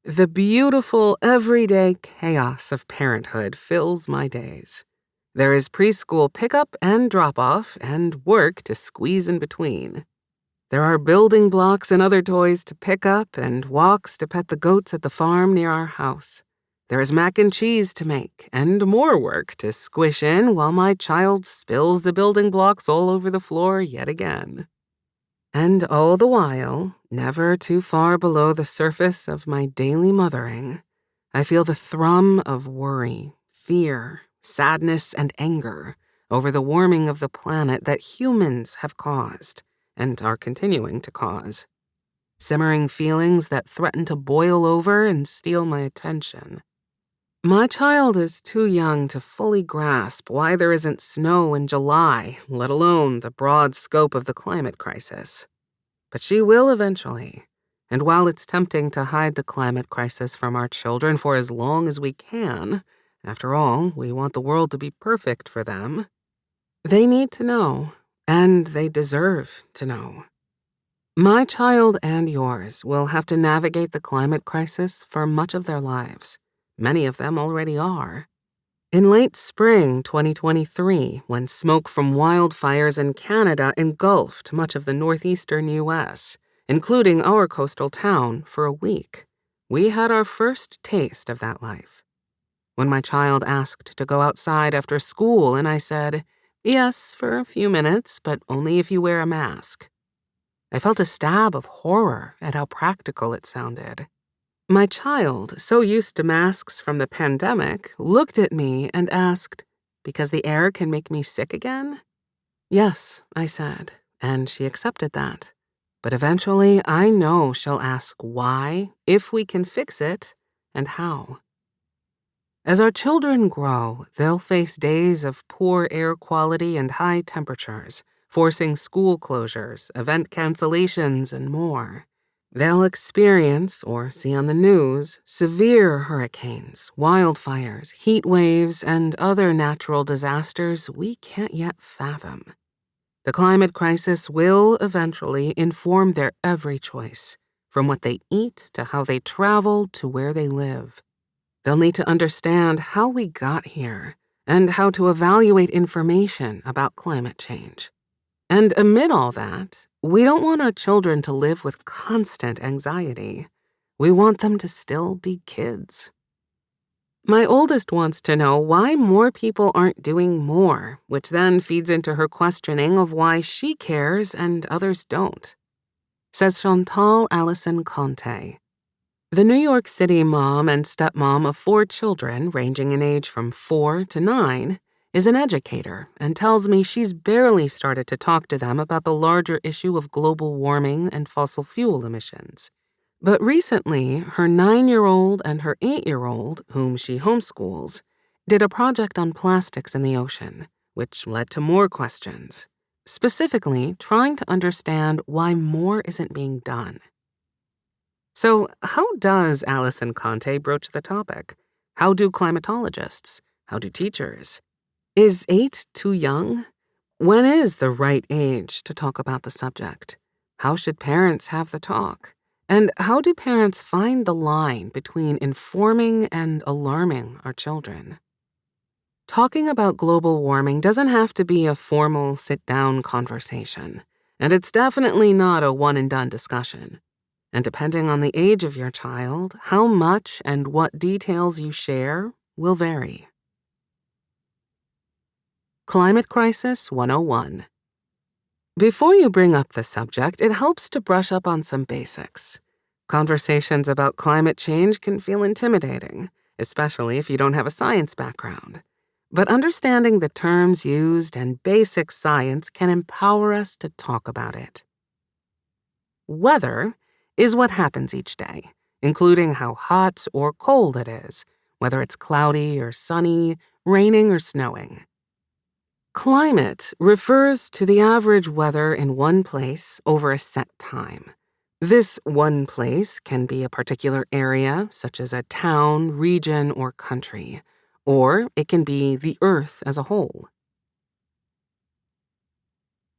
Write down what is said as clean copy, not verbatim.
The beautiful, everyday chaos of parenthood fills my days. There is preschool pickup and drop-off and work to squeeze in between. There are building blocks and other toys to pick up and walks to pet the goats at the farm near our house. There is mac and cheese to make and more work to squish in while my child spills the building blocks all over the floor yet again. And all the while, never too far below the surface of my daily mothering, I feel the thrum of worry, fear, sadness, and anger over the warming of the planet that humans have caused and are continuing to cause. Simmering feelings that threaten to boil over and steal my attention. My child is too young to fully grasp why there isn't snow in July, let alone the broad scope of the climate crisis. But she will eventually. And while it's tempting to hide the climate crisis from our children for as long as we can, after all, we want the world to be perfect for them, they need to know, and they deserve to know. My child and yours will have to navigate the climate crisis for much of their lives. Many of them already are. In late spring 2023, when smoke from wildfires in Canada engulfed much of the northeastern U.S., including our coastal town, for a week, we had our first taste of that life. When my child asked to go outside after school and I said, "Yes, for a few minutes, but only if you wear a mask," I felt a stab of horror at how practical it sounded. My child, so used to masks from the pandemic, looked at me and asked, "Because the air can make me sick again?" "Yes," I said, and she accepted that. But eventually, I know she'll ask why, if we can fix it, and how. As our children grow, they'll face days of poor air quality and high temperatures, forcing school closures, event cancellations, and more. They'll experience, or see on the news, severe hurricanes, wildfires, heat waves, and other natural disasters we can't yet fathom. The climate crisis will eventually inform their every choice, from what they eat to how they travel to where they live. They'll need to understand how we got here and how to evaluate information about climate change. And amid all that, we don't want our children to live with constant anxiety. We want them to still be kids. My oldest wants to know why more people aren't doing more, which then feeds into her questioning of why she cares and others don't. Says Chantal Allison Conte. The New York City mom and stepmom of 4 children, ranging in age from 4 to 9, is an educator and tells me she's barely started to talk to them about the larger issue of global warming and fossil fuel emissions. But recently, her 9-year-old and her 8-year-old, whom she homeschools, did a project on plastics in the ocean, which led to more questions, specifically trying to understand why more isn't being done. So how does Allison Conte broach the topic? How do climatologists? How do teachers? Is 8 too young? When is the right age to talk about the subject? How should parents have the talk? And how do parents find the line between informing and alarming our children? Talking about global warming doesn't have to be a formal sit-down conversation, and it's definitely not a one-and-done discussion. And depending on the age of your child, how much and what details you share will vary. Climate Crisis 101. Before you bring up the subject, it helps to brush up on some basics. Conversations about climate change can feel intimidating, especially if you don't have a science background. But understanding the terms used and basic science can empower us to talk about it. Weather is what happens each day, including how hot or cold it is, whether it's cloudy or sunny, raining or snowing. Climate refers to the average weather in one place over a set time. This one place can be a particular area, such as a town, region, or country, or it can be the Earth as a whole.